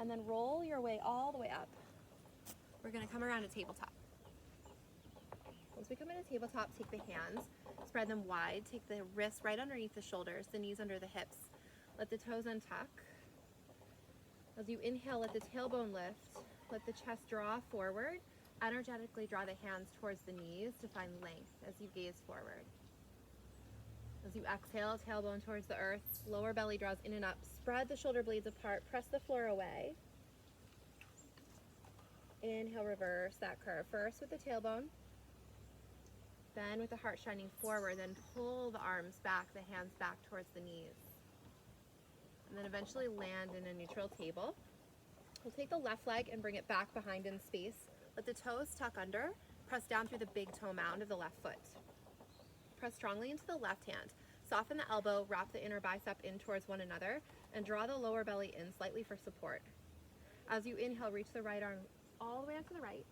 and then roll your way all the way up. We're gonna come around to tabletop. Once we come into tabletop, take the hands, spread them wide, take the wrists right underneath the shoulders, the knees under the hips. Let the toes untuck. As you inhale, let the tailbone lift, let the chest draw forward. Energetically draw the hands towards the knees to find length as you gaze forward. As you exhale, tailbone towards the earth, lower belly draws in and up. Spread the shoulder blades apart, press the floor away. Inhale, reverse that curve. First with the tailbone, then with the heart shining forward, then pull the arms back, the hands back towards the knees. And then eventually land in a neutral table. We'll take the left leg and bring it back behind in space. Let the toes tuck under, press down through the big toe mound of the left foot. Press strongly into the left hand. Soften the elbow, wrap the inner bicep in towards one another, and draw the lower belly in slightly for support. As you inhale, reach the right arm all the way up to the right.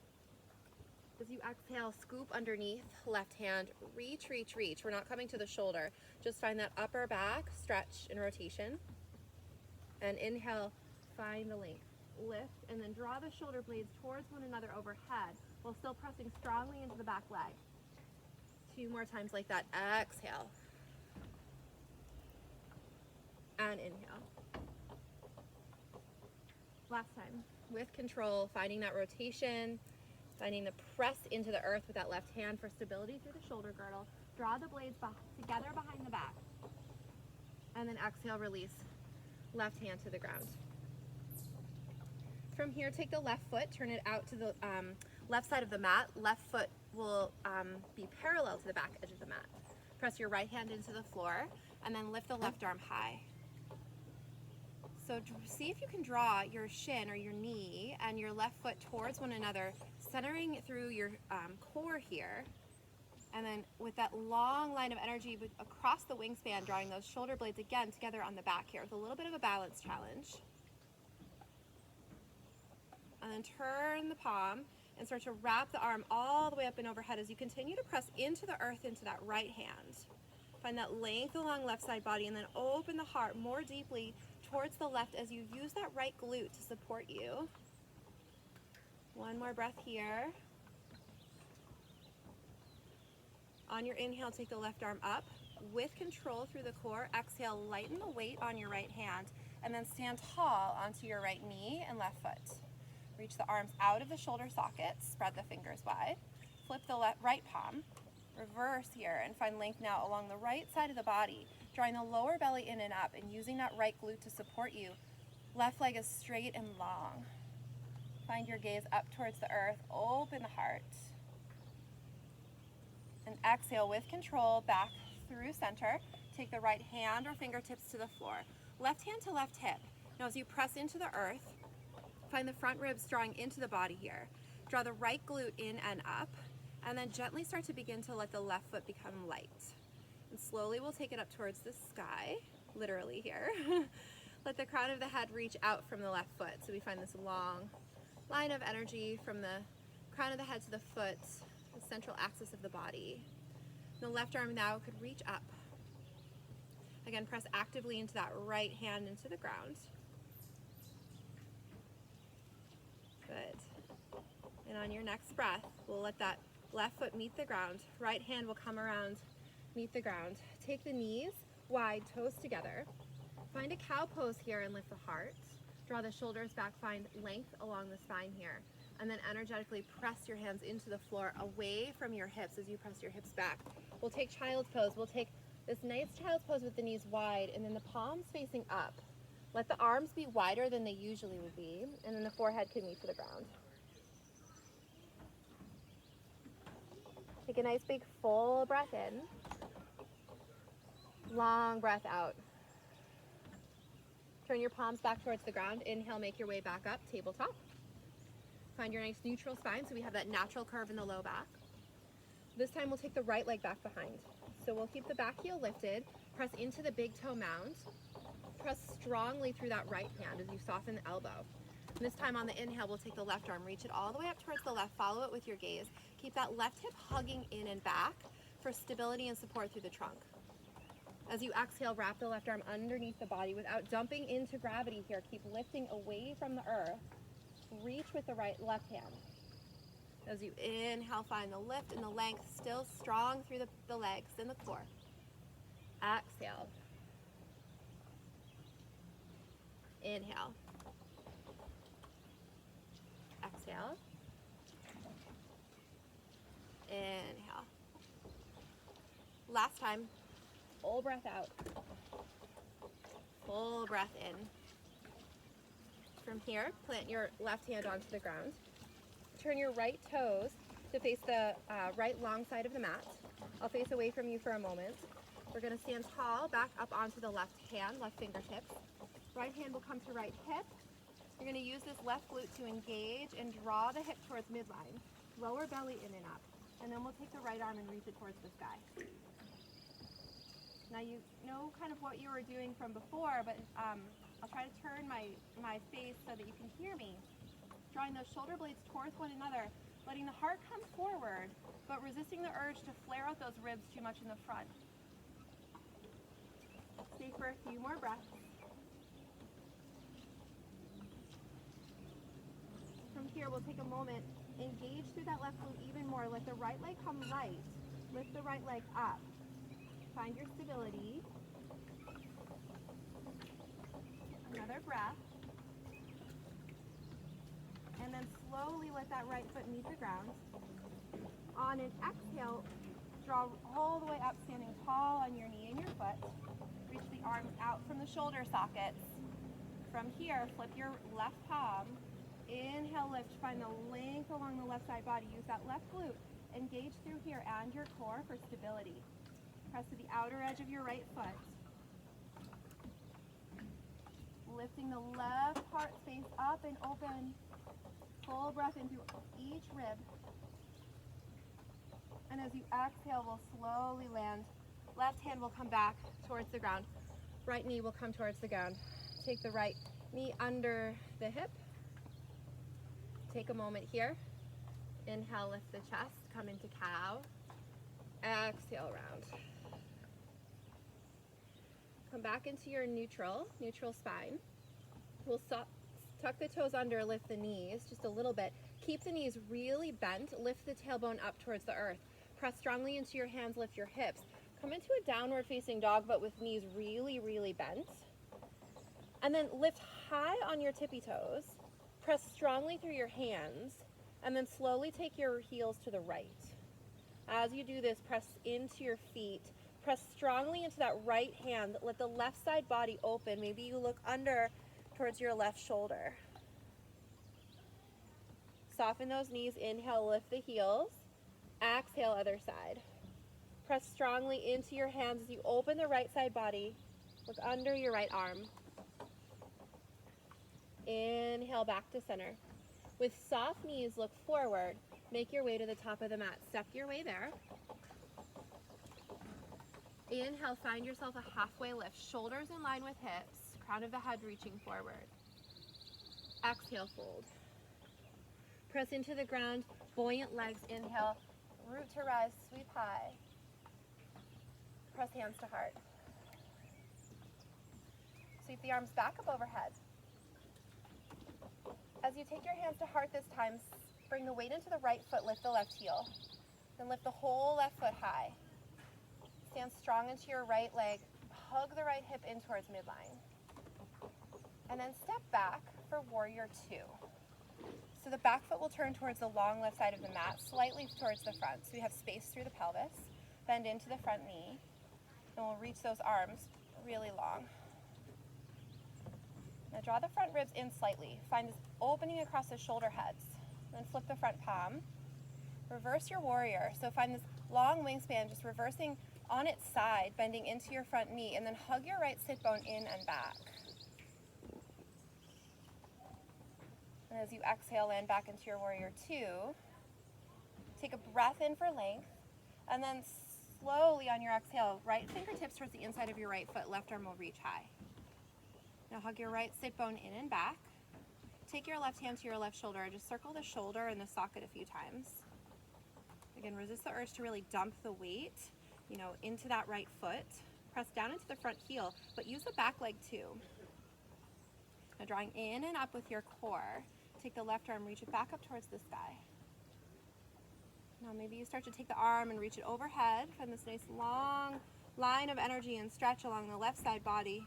As you exhale, scoop underneath, left hand, reach, reach, reach. We're not coming to the shoulder. Just find that upper back stretch in rotation. And inhale, find the length. Lift, and then draw the shoulder blades towards one another overhead while still pressing strongly into the back leg. 2 more times like that. Exhale. And inhale. Last time. With control, finding that rotation, finding the press into the earth with that left hand for stability through the shoulder girdle. Draw the blades together behind the back. And then exhale, release. Left hand to the ground. From here, take the left foot, turn it out to the left side of the mat. Left foot will be parallel to the back edge of the mat. Press your right hand into the floor and then lift the left arm high. So see if you can draw your shin or your knee and your left foot towards one another, centering through your core here. And then with that long line of energy across the wingspan, drawing those shoulder blades again together on the back here with a little bit of a balance challenge. And then turn the palm and start to wrap the arm all the way up and overhead as you continue to press into the earth into that right hand. Find that length along left side body and then open the heart more deeply towards the left as you use that right glute to support you. One more breath here. On your inhale, take the left arm up with control through the core. Exhale, lighten the weight on your right hand and then stand tall onto your right knee and left foot. Reach the arms out of the shoulder sockets, spread the fingers wide. Flip the right palm, reverse here, and find length now along the right side of the body, drawing the lower belly in and up and using that right glute to support you. Left leg is straight and long. Find your gaze up towards the earth, open the heart. And exhale with control, back through center. Take the right hand or fingertips to the floor. Left hand to left hip. Now as you press into the earth, find the front ribs drawing into the body here. Draw the right glute in and up, and then gently start to begin to let the left foot become light. And slowly we'll take it up towards the sky, literally here. Let the crown of the head reach out from the left foot. So we find this long line of energy from the crown of the head to the foot, the central axis of the body. The left arm now could reach up. Again, press actively into that right hand into the ground. Good. And on your next breath, we'll let that left foot meet the ground. Right hand will come around, meet the ground. Take the knees wide, toes together. Find a cow pose here and lift the heart. Draw the shoulders back, find length along the spine here. And then energetically press your hands into the floor away from your hips as you press your hips back. We'll take child's pose. We'll take this nice child's pose with the knees wide and then the palms facing up. Let the arms be wider than they usually would be, and then the forehead can meet to the ground. Take a nice big full breath in. Long breath out. Turn your palms back towards the ground. Inhale, make your way back up, tabletop. Find your nice neutral spine so we have that natural curve in the low back. This time we'll take the right leg back behind. So we'll keep the back heel lifted, press into the big toe mound. Press strongly through that right hand as you soften the elbow. And this time on the inhale, we'll take the left arm, reach it all the way up towards the left, follow it with your gaze. Keep that left hip hugging in and back for stability and support through the trunk. As you exhale, wrap the left arm underneath the body without dumping into gravity here. Keep lifting away from the earth. Reach with the left hand. As you inhale, find the lift and the length, still strong through the legs and the core. Exhale. Inhale. Exhale. Inhale. Last time. Full breath out. Full breath in. From here, plant your left hand onto the ground. Turn your right toes to face the right long side of the mat. I'll face away from you for a moment. We're going to stand tall, back up onto the left hand, left fingertips. Right hand will come to right hip. You're going to use this left glute to engage and draw the hip towards midline. Lower belly in and up. And then we'll take the right arm and reach it towards the sky. Now you know kind of what you were doing from before, but I'll try to turn my face so that you can hear me. Drawing those shoulder blades towards one another, letting the heart come forward, but resisting the urge to flare out those ribs too much in the front. Stay for a few more breaths. From here, we'll take a moment, engage through that left glute even more. Let the right leg come right. Lift the right leg up. Find your stability. Another breath. And then slowly let that right foot meet the ground. On an exhale, draw all the way up, standing tall on your knee and your foot. Reach the arms out from the shoulder sockets. From here, flip your left palm. Inhale, lift. Find the length along the left side body. Use that left glute. Engage through here and your core for stability. Press to the outer edge of your right foot. Lifting the left heart space up and open. Full breath in through each rib. And as you exhale, we'll slowly land. Left hand will come back towards the ground. Right knee will come towards the ground. Take the right knee under the hip. Take a moment here. Inhale, lift the chest, come into cow. Exhale, round. Come back into your neutral spine. We'll tuck the toes under, lift the knees just a little bit. Keep the knees really bent. Lift the tailbone up towards the earth. Press strongly into your hands, lift your hips. Come into a downward facing dog, but with knees really, really bent. And then lift high on your tippy toes. Press strongly through your hands, and then slowly take your heels to the right. As you do this, press into your feet. Press strongly into that right hand. Let the left side body open. Maybe you look under towards your left shoulder. Soften those knees. Inhale, lift the heels. Exhale, other side. Press strongly into your hands as you open the right side body. Look under your right arm. Inhale, back to center. With soft knees, look forward. Make your way to the top of the mat. Step your way there. Inhale, find yourself a halfway lift. Shoulders in line with hips. Crown of the head reaching forward. Exhale, fold. Press into the ground. Buoyant legs. Inhale. Root to rise. Sweep high. Press hands to heart. Sweep the arms back up overhead. As you take your hands to heart this time, bring the weight into the right foot, lift the left heel. Then lift the whole left foot high. Stand strong into your right leg. Hug the right hip in towards midline. And then step back for warrior two. So the back foot will turn towards the long left side of the mat, slightly towards the front. So we have space through the pelvis. Bend into the front knee. And we'll reach those arms really long. Now draw the front ribs in slightly. Find this opening across the shoulder heads. Then flip the front palm. Reverse your warrior. So find this long wingspan, just reversing on its side, bending into your front knee, and then hug your right sit bone in and back. And as you exhale, land back into your warrior two. Take a breath in for length, and then slowly on your exhale, right fingertips towards the inside of your right foot, left arm will reach high. Now hug your right sit bone in and back. Take your left hand to your left shoulder. Just circle the shoulder and the socket a few times. Again, resist the urge to really dump the weight, into that right foot. Press down into the front heel, but use the back leg too. Now drawing in and up with your core. Take the left arm, reach it back up towards the sky. Now maybe you start to take the arm and reach it overhead. Find this nice long line of energy and stretch along the left side body.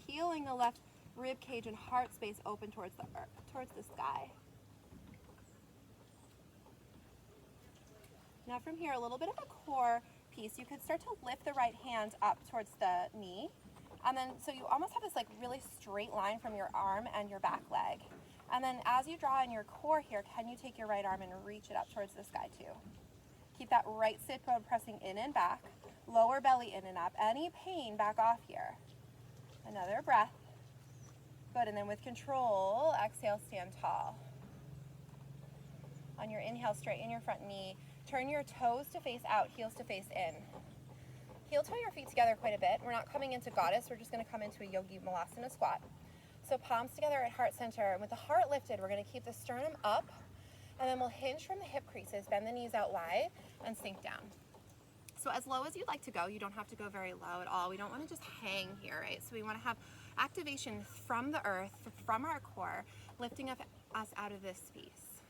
Peeling the left rib cage and heart space open towards the earth, towards the sky. Now from here, a little bit of a core piece. You could start to lift the right hand up towards the knee. And then, so you almost have this like really straight line from your arm and your back leg. And then as you draw in your core here, can you take your right arm and reach it up towards the sky too? Keep that right sit bone pressing in and back, lower belly in and up. Any pain, back off here. Another breath. Good, and then with control, exhale, stand tall. On your inhale, straighten your front knee. Turn your toes to face out, heels to face in. Heel toe your feet together quite a bit. We're not coming into goddess, we're just gonna come into a yogi malasana squat. So palms together at heart center, and with the heart lifted, we're gonna keep the sternum up, and then we'll hinge from the hip creases, bend the knees out wide, and sink down. So as low as you'd like to go, you don't have to go very low at all. We don't wanna just hang here, right? So we wanna have activation from the earth, from our core, lifting up us out of this space.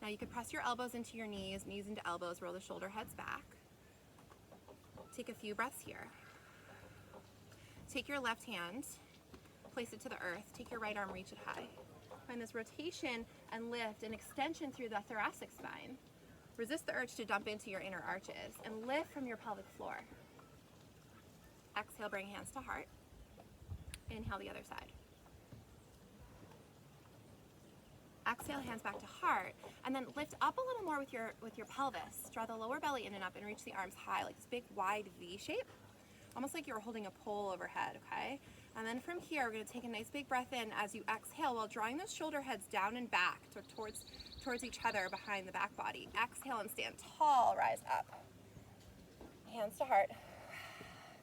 Now you could press your elbows into your knees, knees into elbows, roll the shoulder heads back. Take a few breaths here. Take your left hand, place it to the earth. Take your right arm, reach it high. Find this rotation and lift and extension through the thoracic spine. Resist the urge to dump into your inner arches and lift from your pelvic floor. Exhale, bring hands to heart. Inhale the other side. Exhale, hands back to heart, and then lift up a little more with your pelvis. Draw the lower belly in and up and reach the arms high, like this big wide V shape, almost like you're holding a pole overhead, okay? And then from here, we're gonna take a nice big breath in as you exhale while drawing those shoulder heads down and back towards each other behind the back body. Exhale and stand tall, rise up. Hands to heart.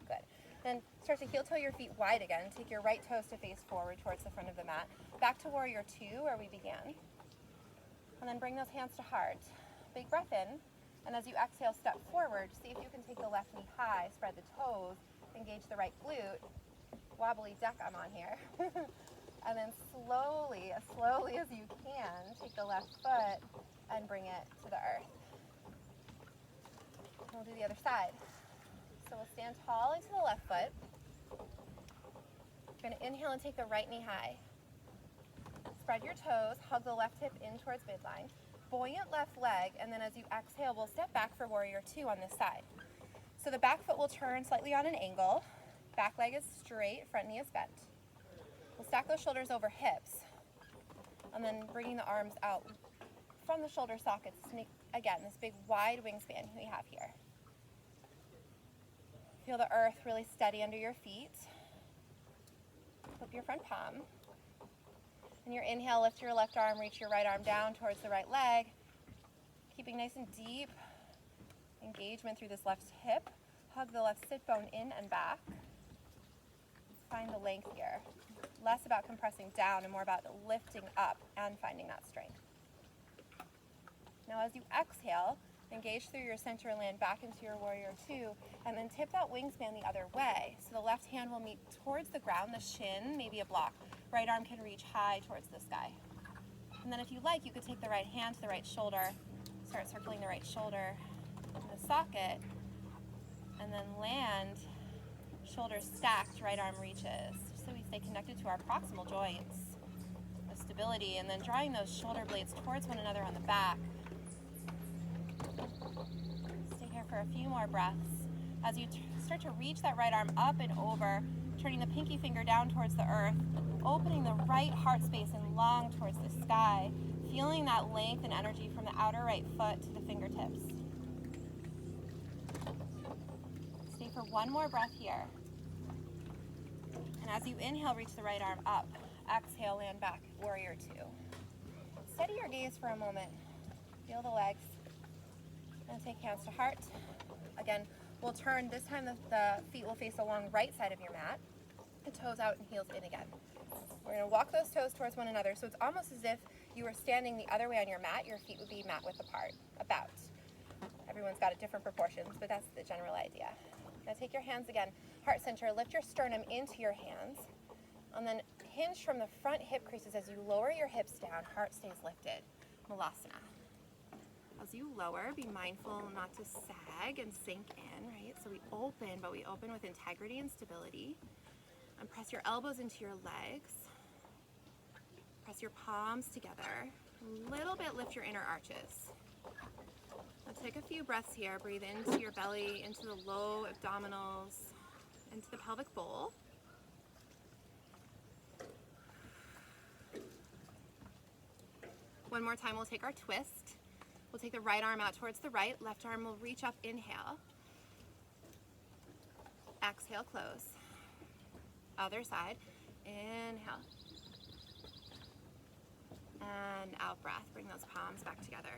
Good. Then start to heel toe your feet wide again. Take your right toes to face forward towards the front of the mat. Back to warrior two where we began. And then bring those hands to heart. Big breath in. And as you exhale, step forward. See if you can take the left knee high, spread the toes, engage the right glute. Wobbly deck I'm on here. And then slowly, as slowly as you can, take the left foot and bring it to the earth. And we'll do the other side. So we'll stand tall into the left foot. You're going to inhale and take the right knee high. Spread your toes, hug the left hip in towards midline. Buoyant left leg, and then as you exhale, we'll step back for warrior two on this side. So the back foot will turn slightly on an angle. Back leg is straight, front knee is bent. We'll stack those shoulders over hips, and then bringing the arms out from the shoulder sockets. Again, this big wide wingspan we have here. Feel the earth really steady under your feet. Flip your front palm. And your inhale, lift your left arm, reach your right arm down towards the right leg. Keeping nice and deep engagement through this left hip. Hug the left sit bone in and back. Find the length here. Less about compressing down and more about lifting up and finding that strength. Now as you exhale, engage through your center and land back into your warrior two, and then tip that wingspan the other way. So the left hand will meet towards the ground, the shin, maybe a block. Right arm can reach high towards the sky. And then if you like, you could take the right hand to the right shoulder, start circling the right shoulder in the socket, and then land, shoulders stacked, right arm reaches. So we stay connected to our proximal joints with stability, and then drawing those shoulder blades towards one another on the back. Stay here for a few more breaths. As you start to reach that right arm up and over, turning the pinky finger down towards the earth, opening the right heart space and long towards the sky, feeling that length and energy from the outer right foot to the fingertips. Stay for one more breath here. And as you inhale, reach the right arm up. Exhale, land back, warrior two. Steady your gaze for a moment. Feel the legs. And take hands to heart. Again, we'll turn. This time the feet will face along right side of your mat. The toes out and heels in again. We're going to walk those toes towards one another. So it's almost as if you were standing the other way on your mat. Your feet would be mat width apart. About. Everyone's got different proportions, but that's the general idea. Now take your hands again, heart center, lift your sternum into your hands, and then hinge from the front hip creases as you lower your hips down, heart stays lifted. Malasana. As you lower, be mindful not to sag and sink in, right? So we open, but we open with integrity and stability. And press your elbows into your legs. Press your palms together. A little bit lift your inner arches. Now take a few breaths here. Breathe into your belly, into the low abdominals, into the pelvic bowl. One more time, we'll take our twist. We'll take the right arm out towards the right. Left arm will reach up, inhale. Exhale, close. Other side, inhale. And out breath, bring those palms back together.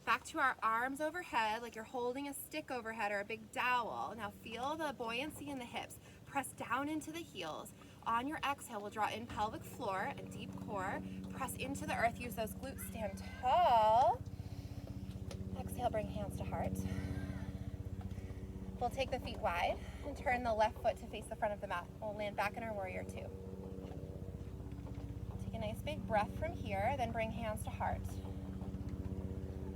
Back to our arms overhead, like you're holding a stick overhead or a big dowel. Now feel the buoyancy in the hips. Press down into the heels. On your exhale, we'll draw in pelvic floor and deep core. Press into the earth, use those glutes, stand tall. Exhale, bring hands to heart. We'll take the feet wide and turn the left foot to face the front of the mat. We'll land back in our warrior two. Take a nice big breath from here, then bring hands to heart.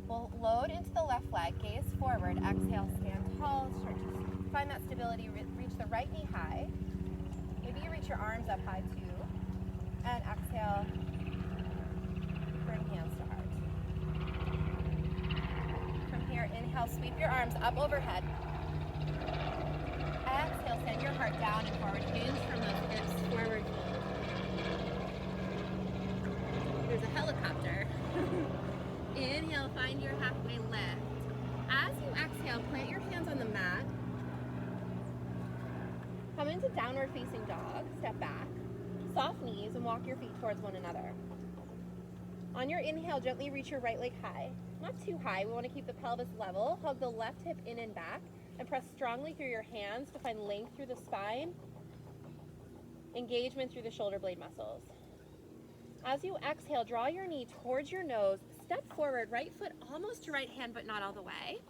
We'll load into the left leg, gaze forward, exhale, stand tall, start to find that stability, reach the right knee high. Maybe you reach your arms up high too. And exhale, bring hands to heart. From here, inhale, sweep your arms up overhead. Exhale, send your heart down and forward, hinge from those hips, forward fold. There's a helicopter. Inhale, find your halfway lift. As you exhale, plant your hands on the mat. Come into downward facing dog, step back, soft knees, and walk your feet towards one another. On your inhale, gently reach your right leg high. Not too high, we want to keep the pelvis level. Hug the left hip in and back, and press strongly through your hands to find length through the spine, engagement through the shoulder blade muscles. As you exhale, draw your knee towards your nose, step forward, right foot almost to right hand, but not all the way.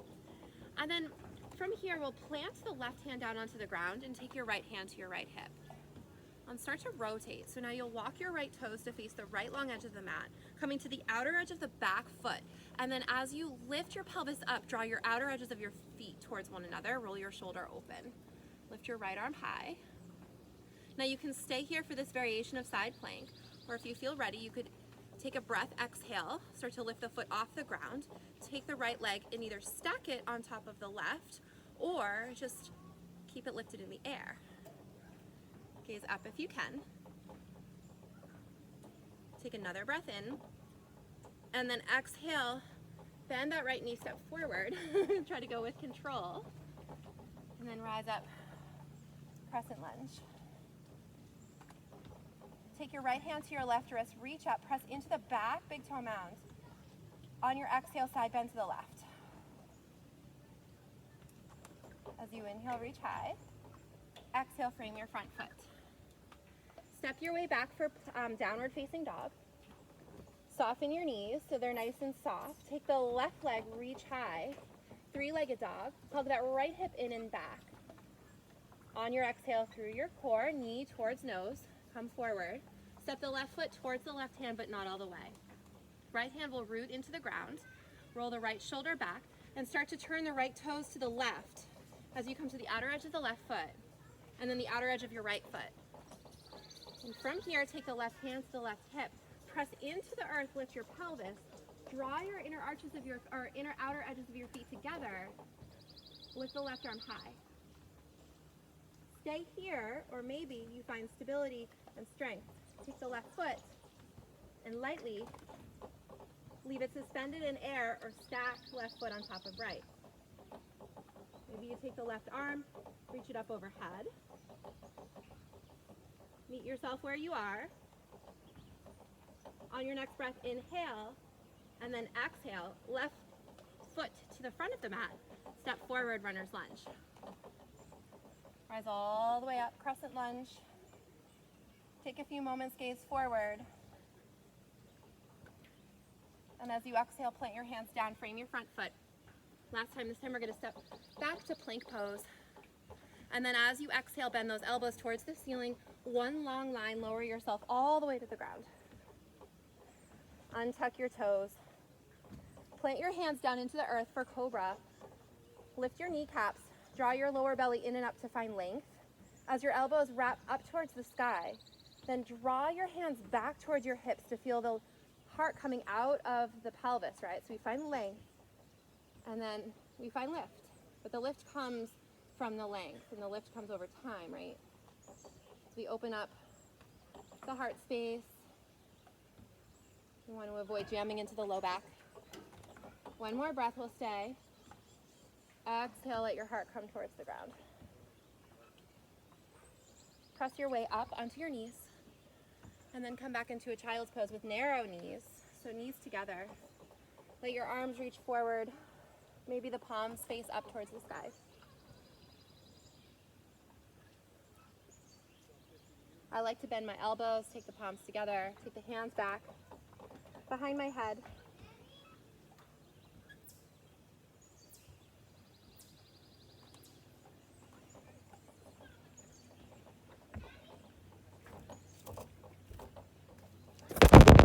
And then from here, we'll plant the left hand down onto the ground and take your right hand to your right hip. And start to rotate. So now you'll walk your right toes to face the right long edge of the mat, coming to the outer edge of the back foot. And then as you lift your pelvis up, draw your outer edges of your feet towards one another, roll your shoulder open. Lift your right arm high. Now you can stay here for this variation of side plank, or if you feel ready, you could take a breath, exhale, start to lift the foot off the ground, take the right leg and either stack it on top of the left, or just keep it lifted in the air. Gaze up if you can. Take another breath in, and then exhale, bend that right knee, step forward, try to go with control, and then rise up, crescent lunge. Take your right hand to your left wrist, reach up, press into the back, big toe mound. On your exhale, side bend to the left. As you inhale, reach high. Exhale, frame your front foot. Step your way back for downward facing dog. Soften your knees so they're nice and soft. Take the left leg, reach high. Three-legged dog. Hug that right hip in and back. On your exhale, through your core, knee towards nose. Come forward. Step the left foot towards the left hand, but not all the way. Right hand will root into the ground. Roll the right shoulder back and start to turn the right toes to the left as you come to the outer edge of the left foot and then the outer edge of your right foot. And from here, take the left hand to the left hip. Press into the earth, lift your pelvis. Draw your inner outer edges of your feet together. Lift the left arm high. Stay here, or maybe you find stability and strength. Take the left foot and lightly leave it suspended in air or stack left foot on top of right. Maybe you take the left arm, reach it up overhead. Meet yourself where you are. On your next breath, inhale, and then exhale, left foot to the front of the mat. Step forward, runner's lunge. Rise all the way up, crescent lunge. Take a few moments, gaze forward. And as you exhale, plant your hands down, frame your front foot. This time we're gonna step back to plank pose. And then as you exhale, bend those elbows towards the ceiling. One long line, lower yourself all the way to the ground. Untuck your toes. Plant your hands down into the earth for cobra. Lift your kneecaps. Draw your lower belly in and up to find length. As your elbows wrap up towards the sky, then draw your hands back towards your hips to feel the heart coming out of the pelvis, right? So we find length, and then we find lift. But the lift comes from the length, and the lift comes over time, right? So we open up the heart space. We want to avoid jamming into the low back. One more breath, we'll stay. Exhale, let your heart come towards the ground. Press your way up onto your knees, and then come back into a child's pose with narrow knees. So knees together. Let your arms reach forward. Maybe the palms face up towards the sky. I like to bend my elbows, take the palms together, take the hands back behind my head.